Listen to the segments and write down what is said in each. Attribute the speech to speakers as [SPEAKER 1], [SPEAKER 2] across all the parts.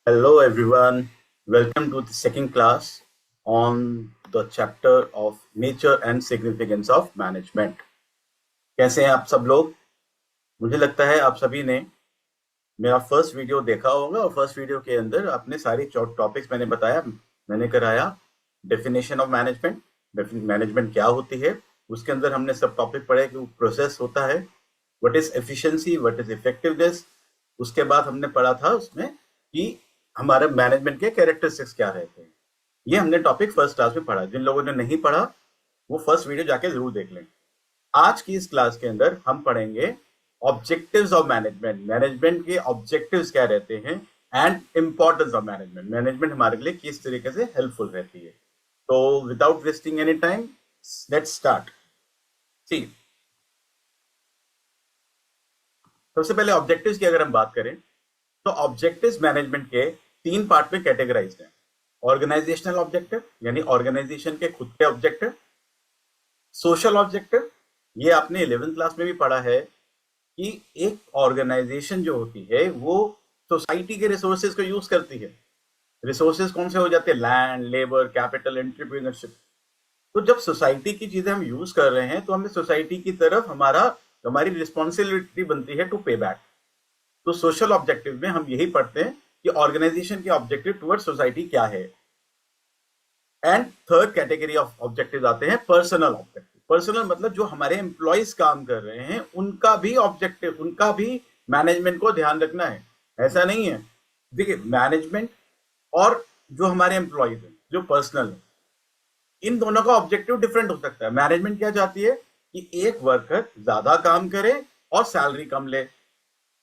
[SPEAKER 1] Hello everyone, welcome to the second class on the chapter of nature and significance of management. कैसे हैं आप सब लोग? मुझे लगता है आप सभी ने मेरा फर्स्ट वीडियो देखा होगा और फर्स्ट वीडियो के अंदर अपने सारे टॉपिक्स मैंने बताया, मैंने कराया डेफिनेशन ऑफ मैनेजमेंट, मैनेजमेंट क्या होती है, उसके अंदर हमने सब टॉपिक पढ़े कि प्रोसेस होता है, what is efficiency, what is effectiveness. उसके बाद हमने पढ़ा था उसमें कि हमारे मैनेजमेंट के कैरेक्टरिस्टिक्स क्या रहते हैं। ये हमने टॉपिक फर्स्ट क्लास में पढ़ा। जिन लोगों ने नहीं पढ़ा वो फर्स्ट वीडियो जाके जरूर देख लें। आज की इस क्लास के अंदर हम पढ़ेंगे ऑब्जेक्टिव्स ऑफ मैनेजमेंट, मैनेजमेंट के ऑब्जेक्टिव्स क्या रहते हैं and importance of management, management हमारे लिए किस तरीके से हेल्पफुल रहती है। तो without wasting any time let's start. See, सबसे पहले ऑब्जेक्टिव्स की अगर हम बात करें तो ऑब्जेक्टिव्स मैनेजमेंट के तीन पार्ट में कैटेगराइज्ड हैं। ऑर्गेनाइजेशनल ऑब्जेक्टिव यानी ऑर्गेनाइजेशन के खुद के ऑब्जेक्टिव, सोशल ऑब्जेक्टिव, ये आपने 11th क्लास में भी पढ़ा है कि एक ऑर्गेनाइजेशन जो होती है वो सोसाइटी के रिसोर्सेज को यूज करती है। रिसोर्सेज कौन से हो जाते हैं? Land, labour, capital, entrepreneurship. तो जब सोसाइटी की चीजें हम यूज कर रहे हैं तो हमें सोसाइटी की तरफ हमारी रिस्पॉन्सिबिलिटी बनती है टू पे बैक। तो सोशल ऑब्जेक्टिव में हम यही पढ़ते हैं कि ऑर्गेनाइजेशन के ऑब्जेक्टिव टुवर्ड सोसाइटी क्या है। And third category of objective आते हैं पर्सनल ऑब्जेक्टिव। पर्सनल मतलब जो हमारे एम्प्लॉयज काम कर रहे हैं उनका भी ऑब्जेक्टिव, उनका भी मैनेजमेंट को ध्यान रखना है। ऐसा नहीं है, देखिए मैनेजमेंट और जो हमारे एम्प्लॉयज हैं जो पर्सनल है, इन दोनों का ऑब्जेक्टिव डिफरेंट हो सकता है। मैनेजमेंट क्या चाहती है कि एक वर्कर ज्यादा काम करे और सैलरी कम ले।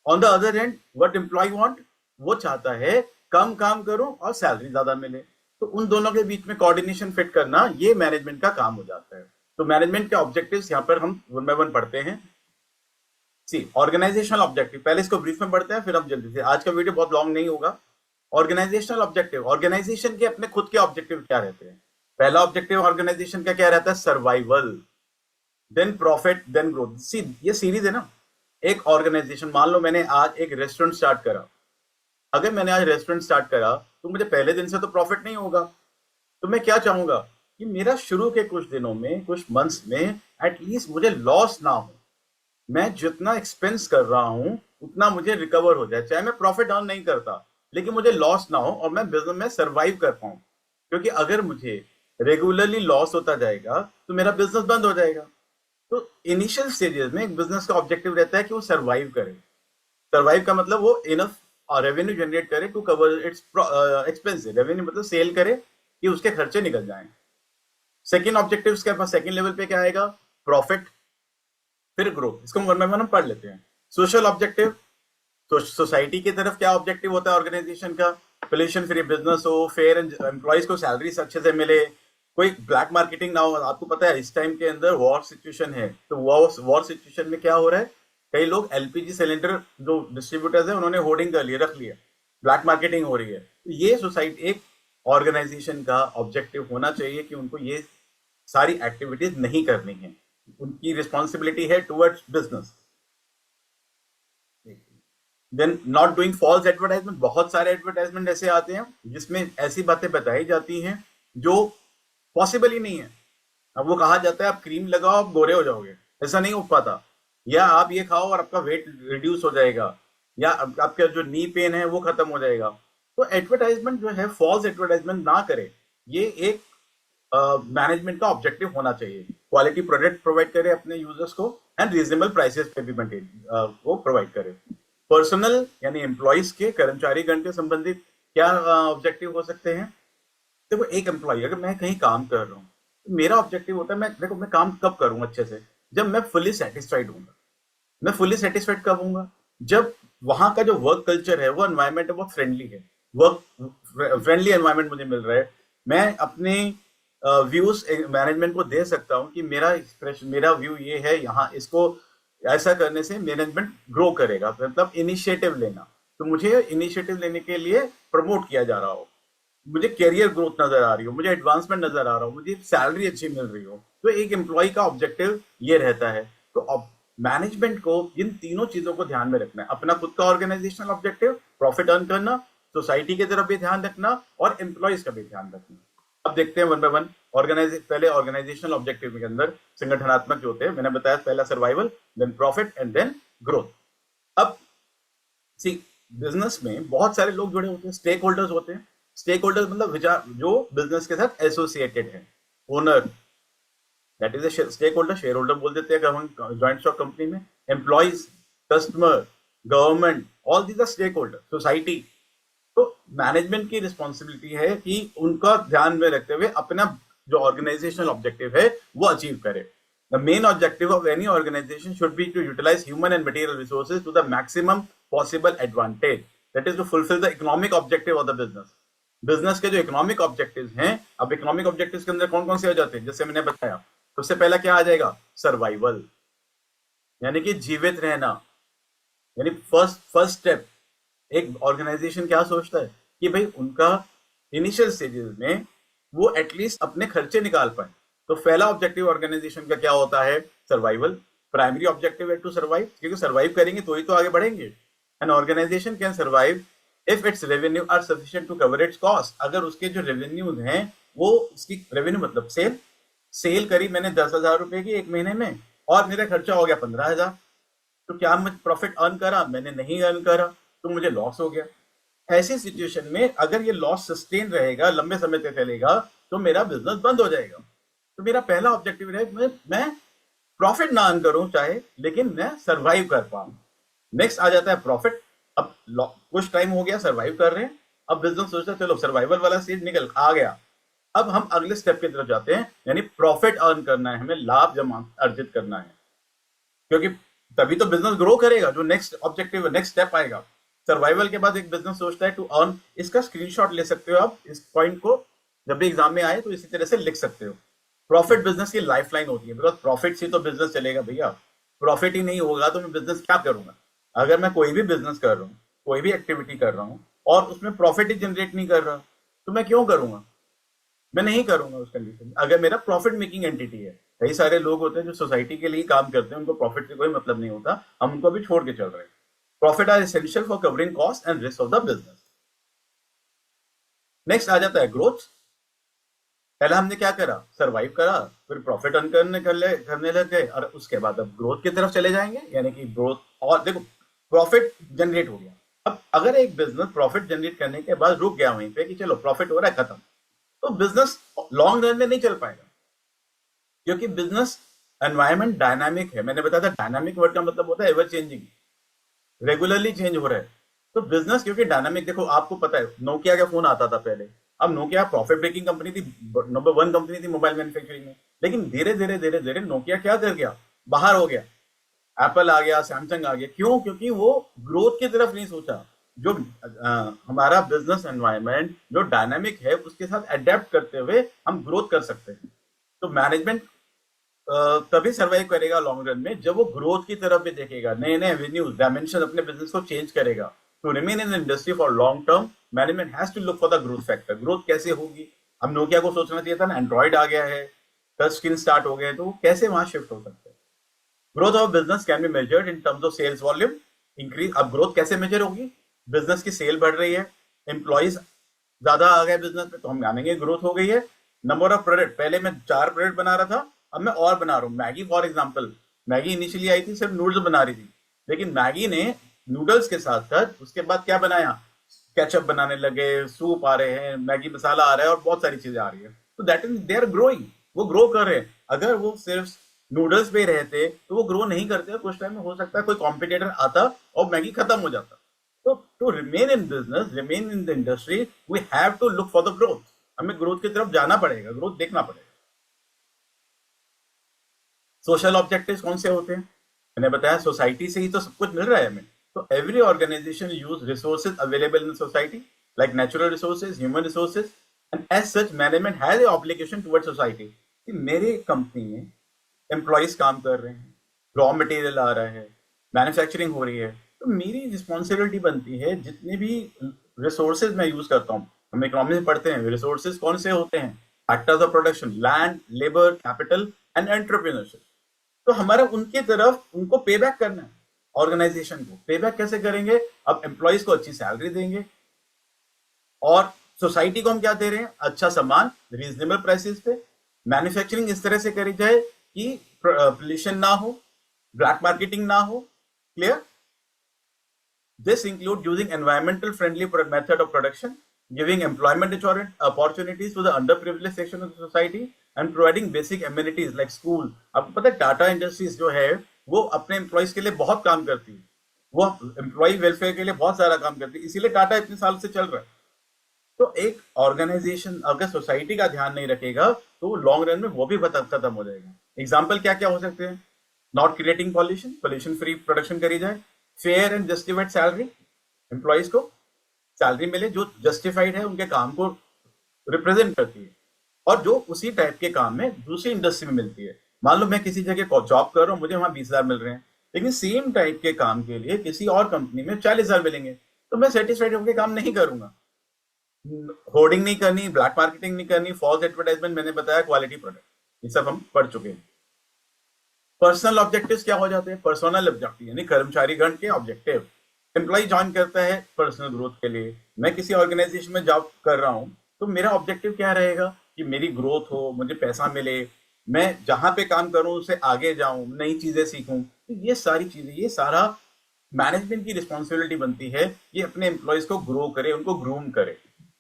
[SPEAKER 1] On the other hand what employee want, वो चाहता है कम काम करूं और सैलरी ज्यादा मिले। तो उन दोनों के बीच में कोऑर्डिनेशन फिट करना ये मैनेजमेंट का काम हो जाता है। तो मैनेजमेंट के ऑब्जेक्टिव्स यहाँ पर हम वन बाय वन पढ़ते हैं। सी, ऑर्गेनाइजेशनल ऑब्जेक्टिव, पहले इसको ब्रीफ में पढ़ते हैं फिर हम जल्दी से, आज का वीडियो बहुत लॉन्ग नहीं होगा। ऑर्गेनाइजेशनल ऑब्जेक्टिव, ऑर्गेनाइजेशन के अपने खुद के ऑब्जेक्टिव क्या रहते हैं? पहला ऑब्जेक्टिव ऑर्गेनाइजेशन का क्या रहता है? Survival, then profit, then growth. See, ये सीरीज है ना। एक ऑर्गेनाइजेशन, मान लो मैंने आज एक रेस्टोरेंट स्टार्ट करा। अगर मैंने आज रेस्टोरेंट स्टार्ट करा तो मुझे पहले दिन से तो प्रॉफिट नहीं होगा। तो मैं क्या चाहूंगा कि मेरा शुरू के कुछ दिनों में, कुछ मंथ्स में एटलीस्ट मुझे लॉस ना हो। मैं जितना एक्सपेंस कर रहा हूं उतना मुझे रिकवर हो जाए, चाहे मैं प्रॉफिट अर्न नहीं करता लेकिन मुझे लॉस ना हो और मैं बिजनेस में सर्वाइव कर पाऊं। क्योंकि अगर मुझे रेगुलरली लॉस होता जाएगा तो मेरा बिजनेस बंद हो जाएगा। तो इनिशियल स्टेजेस में एक बिजनेस का ऑब्जेक्टिव रहता है कि वो सर्वाइव करे। सर्वाइव का मतलब वो इनफ रेवेन्यू जनरेट करे to cover its expenses. Revenue मतलब सेल करे कि उसके खर्चे निकल जाएं। सेकंड ऑब्जेक्टिव के पास सेकंड लेवल पे क्या आएगा? प्रॉफिट, फिर ग्रोथ। इसको वन बाय वन हम पढ़ लेते हैं। सोशल ऑब्जेक्टिव, तो सोसाइटी की तरफ क्या ऑब्जेक्टिव होता है ऑर्गेनाइजेशन का? पोल्यूशन फ्री बिजनेस हो, फेयर एम्प्लॉयज को सैलरी अच्छे से मिले, कोई ब्लैक मार्केटिंग ना हो। आपको पता है इस टाइम के अंदर वॉर सिचुएशन है, तो वॉर सिचुएशन में क्या हो रहा है, कई लोग एलपीजी सिलेंडर जो डिस्ट्रीब्यूटर्स है उन्होंने होर्डिंग कर लिया, रख लिया, ब्लैक मार्केटिंग हो रही है। तो ये सोसाइटी, एक ऑर्गेनाइजेशन का ऑब्जेक्टिव होना चाहिए कि उनको ये सारी एक्टिविटीज नहीं करनी है, उनकी रिस्पॉन्सिबिलिटी है towards business. Then not doing false advertisement. बहुत सारे एडवर्टाइजमेंट ऐसे आते हैं जिसमें ऐसी बातें बताई जाती हैं जो पॉसिबल ही नहीं है। अब वो कहा जाता है आप क्रीम लगाओ आप गोरे हो जाओगे, ऐसा नहीं हो पाता। या आप ये खाओ और आपका वेट रिड्यूस हो जाएगा, या आपका जो नी पेन है वो खत्म हो जाएगा। तो एडवर्टाइजमेंट जो है, फॉल्स एडवर्टाइजमेंट ना करे, ये एक मैनेजमेंट का ऑब्जेक्टिव होना चाहिए। क्वालिटी प्रोडक्ट प्रोवाइड करे अपने यूजर्स को एंड रीजनेबल प्राइसेस पे भी मेंटेन वो प्रोवाइड करे। पर्सनल यानी एम्प्लॉयज के, कर्मचारीगण के संबंधित क्या ऑब्जेक्टिव हो सकते हैं? देखो एक एम्प्लॉय, अगर मैं कहीं काम कर रहा हूँ तो मेरा ऑब्जेक्टिव होता है, मैं काम कब करूंगा अच्छे से? जब मैं फुली सेटिस्फाइड हूँ। मैं फुली सेटिस्फाइड कब हूंगा? जब वहां का जो वर्क कल्चर है, वो एनवायरमेंट बहुत फ्रेंडली है, वर्क फ्रेंडली एनवायरमेंट मुझे मिल रहा है। मैं अपने व्यूज मैनेजमेंट को दे सकता हूँ कि मेरा एक्सप्रेशन, मेरा व्यू ये है, यहाँ इसको ऐसा करने से मैनेजमेंट ग्रो करेगा। मतलब इनिशिएटिव लेना, तो मुझे इनिशिएटिव लेने के लिए प्रमोट किया जा रहा हो, मुझे कैरियर ग्रोथ नजर आ रही हो, मुझे एडवांसमेंट नजर आ रहा हो, मुझे सैलरी अच्छी मिल रही हो, तो एक एम्प्लॉय का ऑब्जेक्टिव ये रहता है। तो मैनेजमेंट को इन तीनों चीजों को ध्यान में रखना है। अपना खुद का ऑर्गेनाइजेशनल ऑब्जेक्टिव, प्रॉफिट अर्न करना, सोसाइटी की तरफ भी ध्यान रखना और एम्प्लॉइज का भी ध्यान रखना। अब देखते हैं वन बाय वन। पहले ऑर्गेनाइजेशनल ऑब्जेक्टिव के अंदर संगठनात्मक जो होते हैं, मैंने बताया पहला survival, then profit and then growth. अब सी बिजनेस में बहुत सारे लोग जुड़े होते हैं, स्टेक होल्डर्स होते हैं। स्टेक होल्डर्स मतलब जो बिजनेस के साथ एसोसिएटेड है। Owner, that is a stake holder, share holder बोल देते हैं अगर हम ज्वाइंट स्टॉक कंपनी में। Employees, customer, government, all these are stake holder, society. तो मैनेजमेंट की रिस्पॉन्सिबिलिटी है कि उनका ध्यान में रखते हुए अपना जो ऑर्गेनाइजेशनल ऑब्जेक्टिव है वो अचीव करे। The main objective of any organization should be to utilize human and material resources to the maximum possible advantage. That is to fulfill the economic objective of the business. Business के जो economic objectives हैं, अब economic objectives के अंदर कौन कौन से हो जाते हैं, जैसे मैंने बताया सबसे पहला क्या आ जाएगा, सर्वाइवल, यानी कि जीवित रहना। यानी फर्स्ट स्टेप एक ऑर्गेनाइजेशन क्या सोचता है कि भाई उनका इनिशियल स्टेजेस में वो एटलीस्ट अपने खर्चे निकाल पाए। तो पहला ऑब्जेक्टिव ऑर्गेनाइजेशन का क्या होता है, सर्वाइवल। प्राइमरी ऑब्जेक्टिव है टू सर्वाइव, क्योंकि सर्वाइव करेंगे तो ही तो आगे बढ़ेंगे। An organisation can survive if its revenue are sufficient to cover its cost. अगर उसके जो रेवेन्यूज हैं वो, उसकी रेवेन्यू मतलब सेल करी मैंने 10,000 रुपए की एक महीने में और मेरा खर्चा हो गया 15,000, तो क्या मैं प्रॉफिट अर्न करा, मैंने नहीं अर्न करा, तो मुझे लॉस हो गया। ऐसी सिचुएशन में अगर ये लॉस सस्टेन रहेगा, लंबे समय तक चलेगा, तो मेरा बिजनेस बंद हो जाएगा। तो मेरा पहला ऑब्जेक्टिव है मैं प्रॉफिट ना अर्न करूं चाहे, लेकिन मैं सर्वाइव कर पाऊं। नेक्स्ट आ जाता है प्रॉफिट। अब कुछ टाइम हो गया सर्वाइव कर रहे हैं, अब बिजनेस सोचता है चलो सर्वाइवल वाला स्टेज निकल आ गया, अब हम अगले स्टेप की तरफ जाते हैं, यानी प्रॉफिट अर्न करना है, हमें लाभ जमा अर्जित करना है, क्योंकि तभी तो बिजनेस ग्रो करेगा। जो नेक्स्ट ऑब्जेक्टिव, नेक्स्ट स्टेप आएगा सर्वाइवल के बाद, एक बिजनेस सोचता है टू अर्न। इसका स्क्रीनशॉट ले सकते हो आप, इस पॉइंट को जब भी एग्जाम में आए तो इसी तरह से लिख सकते हो। प्रॉफिट बिजनेस की लाइफलाइन होती है, बिकॉज प्रॉफिट से तो बिजनेस चलेगा भैया। प्रॉफिट ही नहीं होगा तो मैं बिजनेस क्या करूंगा। अगर मैं कोई भी बिजनेस कर रहा हूँ, कोई भी एक्टिविटी कर रहा हूँ और उसमें प्रॉफिट ही जनरेट नहीं कर रहा, तो मैं क्यों करूंगा, मैं नहीं करूंगा उस कंडीशन में। अगर मेरा प्रॉफिट मेकिंग एंटिटी है, कई सारे लोग होते हैं जो सोसाइटी के लिए काम करते हैं, उनको प्रॉफिट से कोई मतलब नहीं होता, हम उनको भी छोड़ के चल रहे हैं। Profit are essential for covering cost and risk of the business. Next आ जाता है ग्रोथ। पहला हमने क्या करा, सर्वाइव करा, फिर प्रॉफिट अर्न करने लग गए, और उसके बाद अब ग्रोथ की तरफ चले जाएंगे, यानी कि ग्रोथ। और देखो प्रॉफिट जनरेट हो गया, अब अगर एक बिजनेस प्रॉफिट जनरेट करने के बाद रुक गया वहीं पे कि चलो प्रॉफिट हो रहा है खत्म, तो बिजनेस लॉन्ग रन में नहीं चल पाएगा, क्योंकि बिजनेस एनवायरमेंट डायनामिक है। मैंने बताया था डायनामिक वर्ड का मतलब होता है एवर चेंजिंग, रेगुलरली चेंज हो रहा है। तो बिजनेस क्योंकि डायनामिक, देखो आपको पता है नोकिया का फोन आता था पहले, अब नोकिया प्रॉफिट ब्रेकिंग कंपनी थी, नंबर 1 कंपनी थी मोबाइल मैन्युफैक्चरिंग में, लेकिन धीरे धीरे धीरे धीरे नोकिया क्या कर गया, बाहर हो गया, एप्पल आ गया, सैमसंग आ गया। क्यों, क्योंकि वो ग्रोथ की तरफ नहीं सोचा। जो हमारा बिजनेस एनवायरनमेंट जो डायनामिक है उसके साथ अडेप्ट करते हुए हम ग्रोथ कर सकते हैं। तो मैनेजमेंट तभी सर्वाइव करेगा लॉन्ग रन में जब वो ग्रोथ की तरफ भी देखेगा, नए नए एवेन्यूज, डायमेंशन अपने बिजनेस को चेंज करेगा। To remain in industry for long term, management has to look for the growth factor. Growth कैसे होगी, अब नोकिया को सोचना चाहिए था ना, एंड्रॉइड आ गया है, टच स्क्रीन स्टार्ट हो गए, तो कैसे वहां शिफ्ट हो सकते हैं। Growth of business can be measured in terms of sales volume increase. अब ग्रोथ कैसे मेजर होगी, बिजनेस की सेल बढ़ रही है, एम्प्लॉइज ज्यादा आ गए बिजनेस में, तो हम मानेंगे ग्रोथ हो गई है। नंबर ऑफ प्रोडक्ट, पहले मैं 4 प्रोडक्ट बना रहा था, अब मैं और बना रहा हूँ। Maggi for example, Maggi initially I थी सिर्फ नूडल्स बना रही थी, लेकिन मैगी ने नूडल्स के साथ साथ उसके बाद क्या बनाया, केचप बनाने लगे, सूप आ रहे हैं, मैगी मसाला आ रहा है और बहुत सारी चीजें आ रही है। तो that is they are growing, वो ग्रो कर रहे हैं। अगर वो सिर्फ नूडल्स पे रहते तो वो ग्रो नहीं करते, कुछ टाइम में हो सकता है कोई कॉम्पिटिटर आता और मैगी खत्म हो जाता। तो to remain in business, remain in the industry, we have to look for the growth. हमें ग्रोथ की तरफ जाना पड़ेगा, ग्रोथ देखना पड़ेगा। सोशल ऑब्जेक्टिव्स कौन से होते हैं, मैंने बताया सोसाइटी से ही तो सब कुछ मिल रहा है हमें। तो every organisation use resources available in society like natural resources, human resources, and as such management has a obligation toward society कि मेरी कंपनी में एम्प्लॉइज काम कर रहे हैं, रॉ मटेरियल आ रहा है, मैन्युफैक्चरिंग हो रही है, तो मेरी रिस्पॉन्सिबिलिटी बनती है जितने भी रिसोर्सेज मैं यूज करता हूँ। हम इकोनॉमी में पढ़ते हैं रिसोर्सेज कौन से होते हैं, factors of production, land, labour, capital and entrepreneurship. तो हमारा उनके तरफ उनको पे बैक करना है। ऑर्गेनाइजेशन को पे बैक कैसे करेंगे, अब एम्प्लॉइज को अच्छी सैलरी देंगे, और सोसाइटी को हम क्या दे रहे हैं? अच्छा सामान रीजनेबल प्राइसेस पे। मैन्युफैक्चरिंग इस तरह से करी जाए कि पोल्यूशन ना हो, ब्लैक मार्केटिंग ना हो। Clear? This includes using environmental friendly method of production, giving employment opportunities to the underprivileged section of the society, and providing basic amenities like school. आपको पता है टाटा इंडस्ट्रीज जो है वो अपने एम्प्लॉयज के लिए बहुत काम करती है, वो एम्प्लॉय वेलफेयर के लिए बहुत सारा काम करती है, इसीलिए टाटा इतने साल से चल रहा है। तो एक ऑर्गेनाइजेशन अगर सोसाइटी का ध्यान नहीं रखेगा तो लॉन्ग रन में वो भी खत्म हो जाएगा। एग्जाम्पल क्या क्या हो सकते हैं? Not creating pollution, pollution free production करी जाए। Fair and justified salary, employees को सैलरी मिले जो जस्टिफाइड है, उनके काम को रिप्रेजेंट करती है और जो उसी टाइप के काम में दूसरी इंडस्ट्री में मिलती है। मान लो मैं किसी जगह जॉब कर रहा हूँ, मुझे वहां 20,000 मिल रहे हैं, लेकिन सेम टाइप के काम के लिए किसी और कंपनी में 40,000 मिलेंगे, तो मैं सेटिस्फाइड होकर काम नहीं करूंगा। होर्डिंग नहीं करनी, ब्लैक मार्केटिंग नहीं करनी, फॉल्स एडवर्टाइजमेंट, मैंने बताया क्वालिटी प्रोडक्ट, ये सब हम पढ़ चुके हैं। पर्सनल ऑब्जेक्टिव्स क्या हो जाते हैं? पर्सनल ऑब्जेक्टिव यानी कर्मचारीगण के ऑब्जेक्टिव। एम्प्लॉय ज्वाइन करता है पर्सनल ग्रोथ के लिए, मैं किसी ऑर्गेनाइजेशन में जॉब कर रहा हूं तो मेरा ऑब्जेक्टिव क्या रहेगा कि मेरी ग्रोथ हो, मुझे पैसा मिले, मैं जहां पे काम करूं उससे आगे जाऊं, नई चीजें सीखूं। तो ये सारी चीजें, ये सारा मैनेजमेंट की रिस्पॉन्सिबिलिटी बनती है, ये अपने एम्प्लॉयज को ग्रो करे, उनको ग्रूम करे।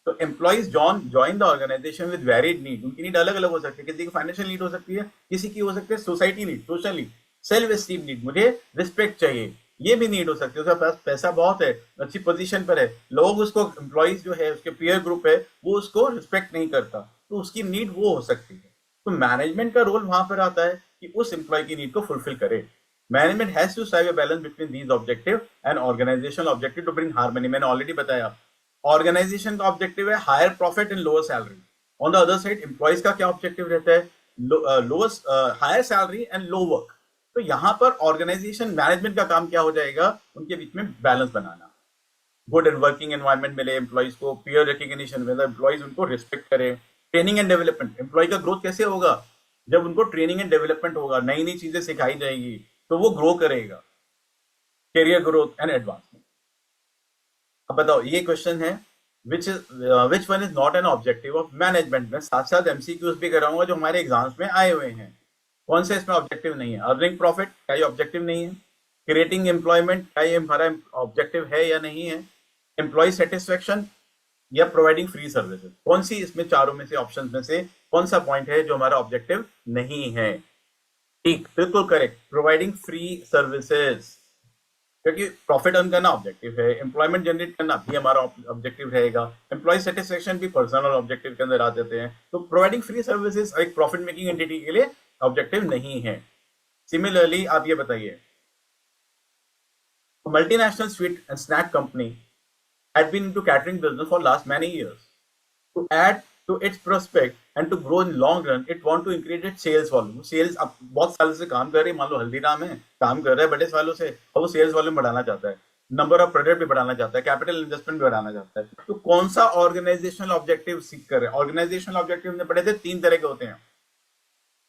[SPEAKER 1] तो employees join the organisation with varied need, उनकी नीड अलग अलग हो सकती है, किसी की फाइनेंशियल नीड हो सकती है, किसी की हो सकती है society need, social need, self esteem need, मुझे रिस्पेक्ट चाहिए, ये भी नीड हो सकती है। उसके पास पैसा बहुत है, अच्छी पोजीशन पर है, लोग उसको, एम्प्लॉयज जो है उसके पीयर ग्रुप है वो उसको रिस्पेक्ट नहीं करता, तो उसकी नीड वो हो सकती है। तो मैनेजमेंट का रोल वहां पर आता है कि उस एम्प्लॉय की नीड को फुलफिल करे। Management has to strive a balance between these objective and organisational objective to bring harmony. मैंने ऑलरेडी बताया, ऑर्गेनाइजेशन का ऑब्जेक्टिव है higher profit and lower salary. On the other side employees का क्या objective रहता है? Lower higher salary and low work. तो यहां पर ऑर्गेनाइजेशन मैनेजमेंट का काम क्या हो जाएगा? उनके बीच में balance banana. Good and working environment मिले एम्प्लॉयज को, पीयर रिकग्निशन मिले, एम्प्लॉयज उनको रिस्पेक्ट करे, ट्रेनिंग एंड डेवलपमेंट। एम्प्लॉय का ग्रोथ कैसे होगा? जब उनको ट्रेनिंग एंड डेवलपमेंट होगा, नई नई चीजें सिखाई जाएगी तो वो ग्रो करेगा, करियर ग्रोथ एंड एडवांसमेंट। अब बताओ, ये क्वेश्चन है which one is not an objective of management. में साथ साथ एमसीक्यूज भी कराऊंगा जो हमारे एग्जाम्स में आए हुए हैं। कौन से इसमें ऑब्जेक्टिव नहीं है? अर्निंग प्रॉफिट, क्या ये ऑब्जेक्टिव नहीं है? क्रिएटिंग एम्प्लॉयमेंट, क्या ये हमारा ऑब्जेक्टिव है या नहीं है? एम्प्लॉय सेटिस्फेक्शन या प्रोवाइडिंग फ्री सर्विसेज, कौन सी इसमें चारों में से, ऑप्शन में से कौन सा पॉइंट है जो हमारा ऑब्जेक्टिव नहीं है? ठीक, बिल्कुल करेक्ट, प्रोवाइडिंग फ्री सर्विसेज, क्योंकि प्रॉफिट अर्न करना ऑब्जेक्टिव है, एम्प्लॉयमेंट जनरेट करना भी हमारा ऑब्जेक्टिव रहेगा, एम्प्लॉय सेटिस्फेक्शन भी पर्सनल ऑब्जेक्टिव के अंदर आ जाते हैं। तो प्रोवाइडिंग फ्री सर्विसेज एक प्रॉफिट मेकिंग एंटिटी के लिए ऑब्जेक्टिव नहीं है। सिमिलरली आप ये बताइए, multinational sweet and snack company had been into catering business for last many years. To add to its prospect and to grow in long run, it want to increase its sales volume. Sales अब बहुत सालों से काम कर रही है, मान लो हल्दीराम है, काम कर रहा है बड़े सालों से, और वो सेल्स वॉल्यूम बढ़ाना चाहता है, नंबर ऑफ प्रोडक्ट भी बढ़ाना चाहता है, कैपिटल इन्वेस्टमेंट भी बढ़ाना चाहता है। तो कौन सा ऑर्गेनाइजेशनल ऑब्जेक्टिव सीख कर रहे हैं? ऑर्गेनाइजेशनल ऑब्जेक्टिव हमने पढ़े थे, 3 तरह के होते हैं,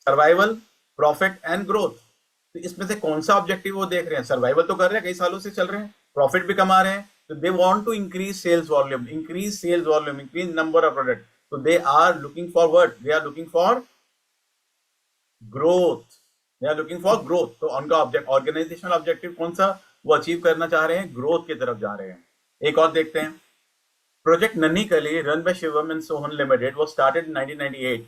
[SPEAKER 1] सर्वाइवल, प्रॉफिट एंड ग्रोथ। तो इसमें से कौन सा ऑब्जेक्टिव वो देख रहे हैं? सर्वाइवल तो कर रहे हैं, कई सालों से चल रहे हैं, प्रॉफिट भी कमा रहे हैं, so they want to increase sales volume, increase number of products, so they are looking for what? They are looking for growth, तो उनका ऑर्गेनाइजेशनल ऑब्जेक्टिव कौन सा वो अचीव करना चाह रहे हैं? ग्रोथ की तरफ जा रहे हैं। एक और देखते हैं, प्रोजेक्ट नन्ही कली run by Shivam and Sohan limited was started in 1998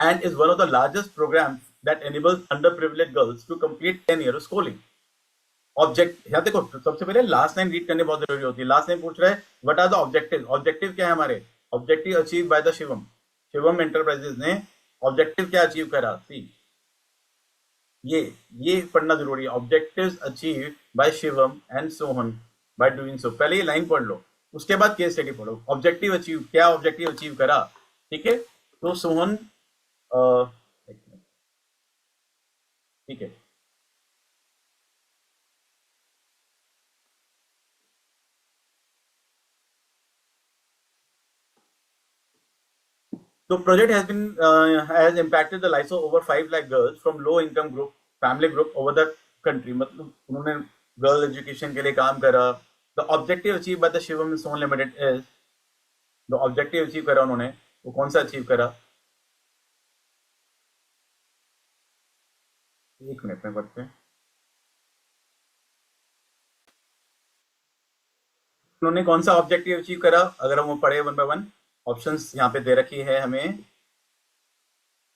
[SPEAKER 1] and is one of the largest programs that enables underprivileged girls to complete 10 years schooling. Object, यहाँ देखो, सबसे पहले लास्ट लाइन रीड करनी बहुत जरूरी होती है। लास्ट लाइन पूछ रहा है what are the objective. Objective क्या है हमारे? Objective achieve by the Shivam, Shivam enterprises ने ऑब्जेक्टिव क्या अचीव करा? सी, ये पढ़ना जरूरी है, objectives achieve by Shivam and Sohan by doing so. पहले ये लाइन पढ़ लो, उसके बाद केस स्टडी पढ़ो। ऑब्जेक्टिव अचीव, क्या ऑब्जेक्टिव अचीव करा? ठीक है, तो सोहन, ठीक है, the project has impacted the lives of over 5 lakh girls from low income group family group over the country. मतलब उन्होंने गर्ल एजुकेशन के लिए काम करा। The objective achieved by the Shivam and Sohn Limited is जो objective achieve करा उन्होंने वो कौन सा अचीव करा? एक मिनट में पढ़ते हैं। उन्होंने कौन सा ऑब्जेक्टिव अचीव करा? अगर हम वो पढ़े वन बाय वन, ऑप्शंस यहाँ पे दे रखी है हमें।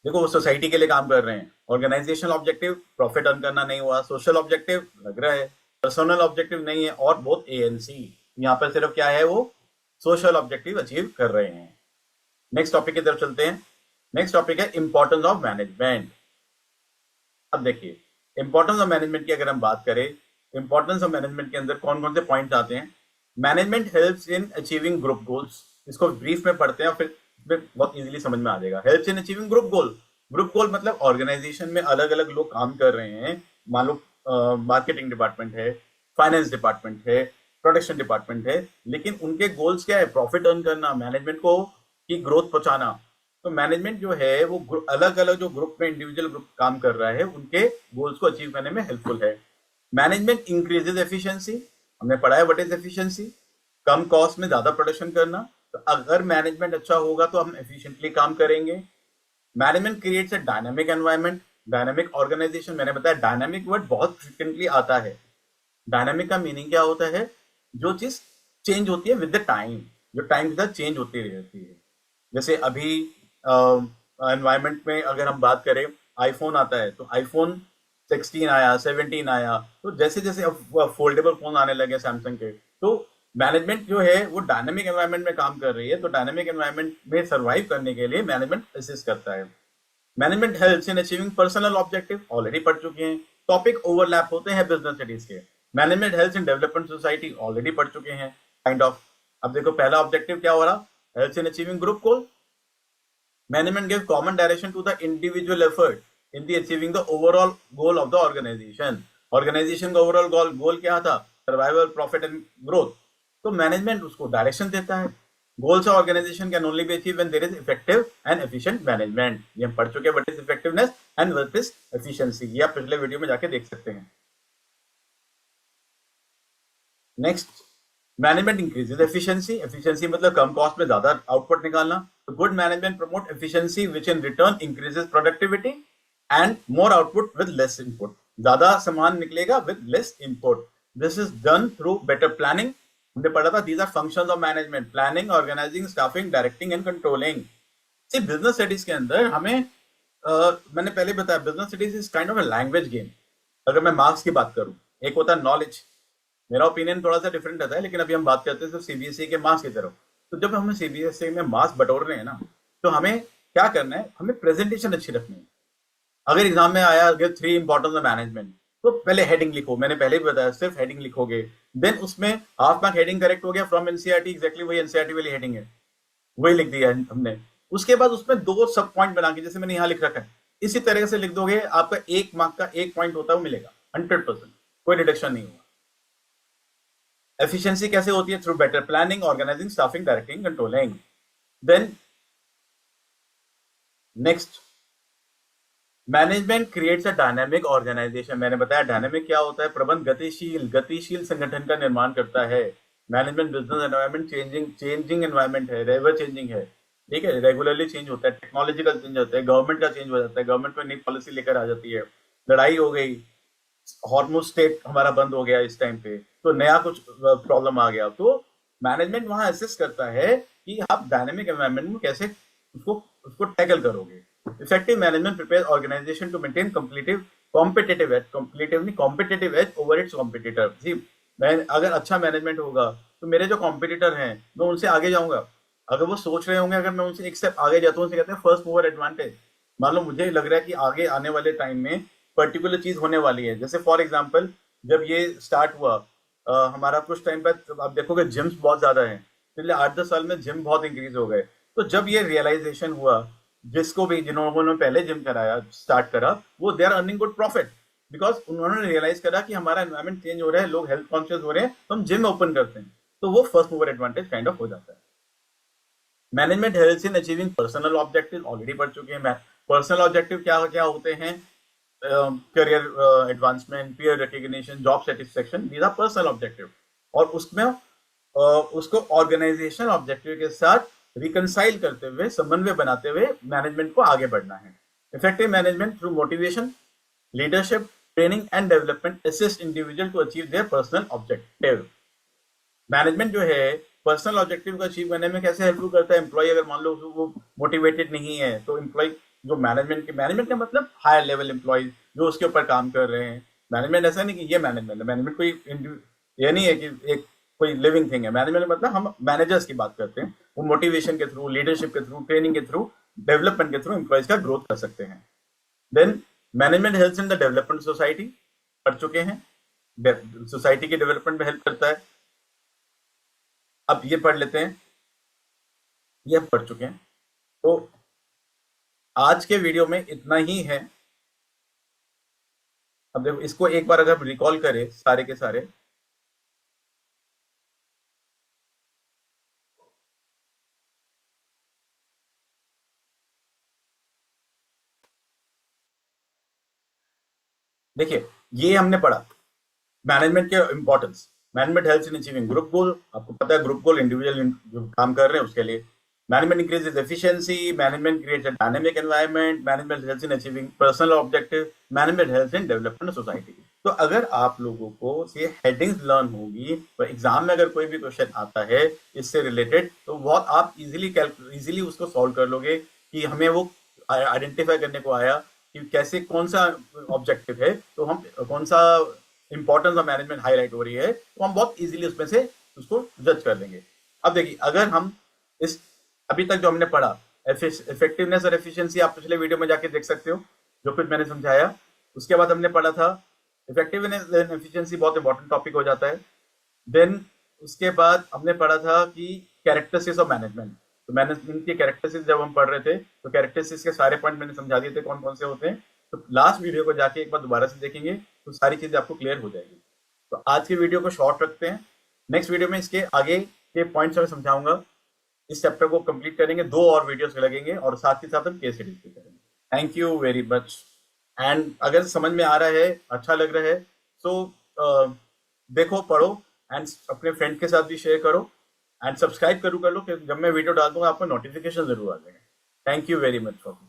[SPEAKER 1] देखो वो सोसाइटी के लिए काम कर रहे हैं। ऑर्गेनाइजेशनल ऑब्जेक्टिव प्रॉफिट अर्न करना नहीं हुआ, सोशल ऑब्जेक्टिव लग रहा है, पर्सनल ऑब्जेक्टिव नहीं है, और बोथ ANC। यहाँ पर सिर्फ क्या है, वो सोशल ऑब्जेक्टिव अचीव कर रहे हैं। नेक्स्ट टॉपिक की तरफ चलते हैं। नेक्स्ट टॉपिक है इंपॉर्टेंस ऑफ मैनेजमेंट। अब देखिए इंपॉर्टेंस ऑफ मैनेजमेंट की अगर हम बात करें, इंपॉर्टेंस ऑफ मैनेजमेंट के अंदर कौन कौन से पॉइंट आते हैं? Management helps in achieving group goals. इसको ब्रीफ में पढ़ते हैं, फिर बहुत इजीली समझ में आ जाएगा। Helps in achieving group goal. Group गोल मतलब ऑर्गेनाइजेशन में अलग अलग लोग काम कर रहे हैं। मान लो मार्केटिंग डिपार्टमेंट है, फाइनेंस डिपार्टमेंट है, प्रोडक्शन डिपार्टमेंट है, लेकिन उनके गोल्स क्या है? प्रॉफिट अर्न करना, मैनेजमेंट को की ग्रोथ पहुंचाना। तो मैनेजमेंट जो है वो अलग अलग जो ग्रुप में इंडिविजुअल ग्रुप काम कर रहा है उनके गोल्स को अचीव करने में हेल्पफुल है। Management increases efficiency. हमने पढ़ा है what is efficiency, come cost में ज्यादा प्रोडक्शन करना। तो अगर मैनेजमेंट अच्छा होगा तो हम एफिशिएंटली काम करेंगे। Management creates a dynamic environment, dynamic organisation. मैंने बताया डायनामिक वर्ड बहुत फ्रिक्वेंटली आता है। डायनामिक का मीनिंग क्या होता है? जो चीज चेंज होती है विद द टाइम, जो टाइम के साथ चेंज होती रहती है। जैसे अभी एनवायरनमेंट में अगर हम बात करें, आईफोन आता है तो आईफोन 16 आया, 17 आया, तो जैसे जैसे अब फोल्डेबल फोन आने लगे सैमसंग के, तो मैनेजमेंट जो है वो डायनेमिक एनवायरनमेंट में काम कर रही है। तो डायनेमिक एनवायरनमेंट में सर्वाइव करने के लिए मैनेजमेंट असिस्ट करता है। Management helps in achieving personal objective, already पढ़ चुके हैं। टॉपिक ओवरलैप होते हैं बिजनेस स्टडीज के। Management helps in development society, already पढ़ चुके हैं काइंड ऑफ। अब देखो पहला ऑब्जेक्टिव क्या हो रहा? Helps in achieving group goal. Management gives common direction to the individual effort in the achieving the overall goal of the organization. Organization का overall goal क्या था? Survival, profit and growth. तो मैनेजमेंट उसको direction देता है। Goals of organisation can only be achieve when there is effective and efficient management. ये हम पढ़ चुके हैं, what is effectiveness and what is efficiency. ये आप पिछले वीडियो में जाके देख सकते हैं। Next, management increases efficiency. Efficiency मतलब कम कॉस्ट में ज्यादा आउटपुट निकालना। तो good management promote efficiency which in return increases productivity and more output with less input. ज्यादा सामान निकलेगा with less input. This is done through better planning. हमने पढ़ा था these are functions of management: planning, organising, staffing, directing and controlling. See business studies के अंदर हमें मैंने पहले बताया business studies is kind of a language game. अगर मैं मार्क्स की बात करूं, एक होता है नॉलेज। मेरा ओपिनियन थोड़ा सा डिफरेंट रहता है, लेकिन अभी हम बात करते हैं तो सीबीएसई के मार्क्स की तरफ। तो जब हमें सीबीएसई में मार्क्स बटोर रहे हैं ना, तो हमें क्या करना है? हमें प्रेजेंटेशन अच्छी रखनी है। अगर एग्जाम में आया 3 इंपॉर्टेंस ऑफ मैनेजमेंट, तो पहले हेडिंग लिखो। मैंने पहले भी बताया सिर्फ हेडिंग लिखोगे, देन उसमें हाफ मार्क हेडिंग करेक्ट हो गया फ्रॉम एनसीईआरटी, एग्जैक्टली वही एनसीईआरटी वाली हेडिंग है, वही लिख दिया है हमने। उसके बाद उसमें 2 सब पॉइंट बना के, जैसे मैंने यहाँ लिख रखा है, इसी तरह से लिख दोगे, आपका 1 मार्क का 1 पॉइंट होता है वो मिलेगा 100%, कोई डिडक्शन नहीं होगा। एफिशिएंसी कैसे होती है? Through better planning, organising, staffing, directing, controlling. Then next, management creates a dynamic organisation. मैंने बताया डायनामिक क्या होता है? प्रबंध गतिशील संगठन का निर्माण करता है। Management business environment changing environment है, एवर चेंजिंग है, ठीक है, रेगुलरली चेंज होता है, टेक्नोलॉजिकल चेंज होता है, गवर्नमेंट का चेंज हो जाता है, गवर्नमेंट में नई पॉलिसी लेकर आ जाती है, लड़ाई हो गई, हार्मोन स्टेट हमारा बंद हो गया इस टाइम पे, तो नया कुछ प्रॉब्लम आ गया, तो मैनेजमेंट वहां असिस्ट करता है कि आप डायनेमिक एनवायरनमेंट में कैसे उसको टैकल करोगे। Effective management prepare organisation to maintain competitive edge over its competitor. जी, मैं अगर अच्छा मैनेजमेंट होगा तो मेरे जो कॉम्पिटिटर हैं मैं उनसे आगे जाऊंगा। अगर वो सोच रहे होंगे, अगर मैं उनसे एक स्टेप आगे जाता हूँ, उनसे कहते हैं फर्स्ट मूवर एडवांटेज। मान लो मुझे लग रहा है कि आगे आने वाले टाइम में पर्टिकुलर चीज होने वाली है, जैसे फॉर एग्जांपल जब ये स्टार्ट हुआ हमारा कुछ टाइम बाद आप देखोगे जिम्स बहुत ज्यादा है, पिछले 8-10 साल में जिम बहुत इंक्रीज हो गए। तो जब ये रियलाइजेशन हुआ, जिसको भी जिन्होंने पहले जिम कराया स्टार्ट करा, वो they are earning good profit, because उन्होंने रियलाइज करा कि हमारा एनवायरमेंट चेंज हो रहा है, लोग हेल्थ कॉन्शियस हो रहे हैं, तो हम जिम ओपन करते हैं, तो वो first mover advantage kind of हो जाता है। Management helps in achieving personal objective, already पढ़ चुके हैं। पर्सनल ऑब्जेक्टिव क्या क्या होते हैं? Career advancement, peer recognition, job satisfaction, these are personal objective. और उसमें उसको ऑर्गेनाइजेशन ऑब्जेक्टिव के साथ रिकंसाइल करते हुए, समन्वय बनाते हुए मैनेजमेंट को आगे बढ़ना है। Effective management through motivation, leadership, training and development assist individual to achieve their personal objective. Management जो है पर्सनल ऑब्जेक्टिव को अचीव करने में कैसे हेल्प करता है? एम्प्लॉय अगर मान लो वो मोटिवेटेड नहीं है तो एम्प्लॉय जो मैनेजमेंट का मतलब हायर लेवल एम्प्लॉय जो उसके ऊपर काम कर रहे हैं। मैनेजमेंट ऐसा नहीं कि ये मैनेजमेंट है, मैनेजमेंट कोई ये नहीं है कि एक कोई लिविंग थिंग है। मैनेजमेंट मतलब हम मैनेजर्स की बात करते हैं, वो मोटिवेशन के थ्रू, लीडरशिप के थ्रू, ट्रेनिंग के थ्रू, डेवलपमेंट के थ्रू एम्प्लॉयज का ग्रोथ कर सकते हैं। Then management helps in the development society, पढ़ चुके हैं, सोसाइटी के डेवलपमेंट में हेल्प करता है। अब ये पढ़ लेते हैं, ये हम पढ़ चुके हैं। तो आज के वीडियो में इतना ही है। अब देखो इसको एक बार अगर रिकॉल करें सारे के सारे, देखिए ये हमने पढ़ा मैनेजमेंट के importance. Management helps in achieving group गोल, आपको पता है ग्रुप गोल इंडिविजुअल जो काम कर रहे हैं उसके लिए। Management increases efficiency, management creates a dynamic environment, management helps in achieving personal objective, management helps in development society. तो अगर आप लोगों को ये हेडिंग्स लर्न होगी तो एग्जाम में अगर कोई भी क्वेश्चन आता है इससे रिलेटेड तो बहुत आप इजीली उसको सॉल्व कर लोगे कि हमें वो आइडेंटिफाई करने को आया कि कैसे कौन सा ऑब्जेक्टिव है, तो हम कौन सा इंपॉर्टेंस ऑफ मैनेजमेंट हाईलाइट हो रही है तो हम बहुत इजीली उसमें से उसको जज कर लेंगे। अब देखिए अगर हम इस अभी तक जो हमने पढ़ा इफेक्टिवनेस और एफिशिएंसी, आप पिछले वीडियो में जाके देख सकते हो जो कुछ मैंने समझाया। उसके बाद हमने पढ़ा था इफेक्टिवनेस एंड एफिशिएंसी, बहुत इंपॉर्टेंट टॉपिक हो जाता है। देन उसके बाद हमने पढ़ा था कि कैरेक्टरिस्टिक्स ऑफ मैनेजमेंट। तो मैनेजमेंट की कैरेक्टरिस्टिक्स जब हम पढ़ रहे थे तो कैरेक्टरिस्टिक्स के सारे पॉइंट मैंने समझा दिए थे कौन कौन से होते हैं। तो लास्ट वीडियो को जाके एक बार दोबारा से देखेंगे तो सारी चीजें आपको क्लियर हो जाएगी। तो आज की वीडियो को शॉर्ट रखते हैं, नेक्स्ट वीडियो में इसके आगे के पॉइंट्स मैं समझाऊंगा। इस चैप्टर को कंप्लीट करेंगे, 2 और वीडियोस लगेंगे और साथ ही साथ हम केस स्टडीज भी करेंगे। Thank you very much. And अगर समझ में आ रहा है, अच्छा लग रहा है तो देखो, पढ़ो एंड अपने फ्रेंड के साथ भी शेयर करो एंड सब्सक्राइब कर लो कि जब मैं वीडियो डाल दूंगा आपको नोटिफिकेशन जरूर आ जाएगा। Thank you very much for this.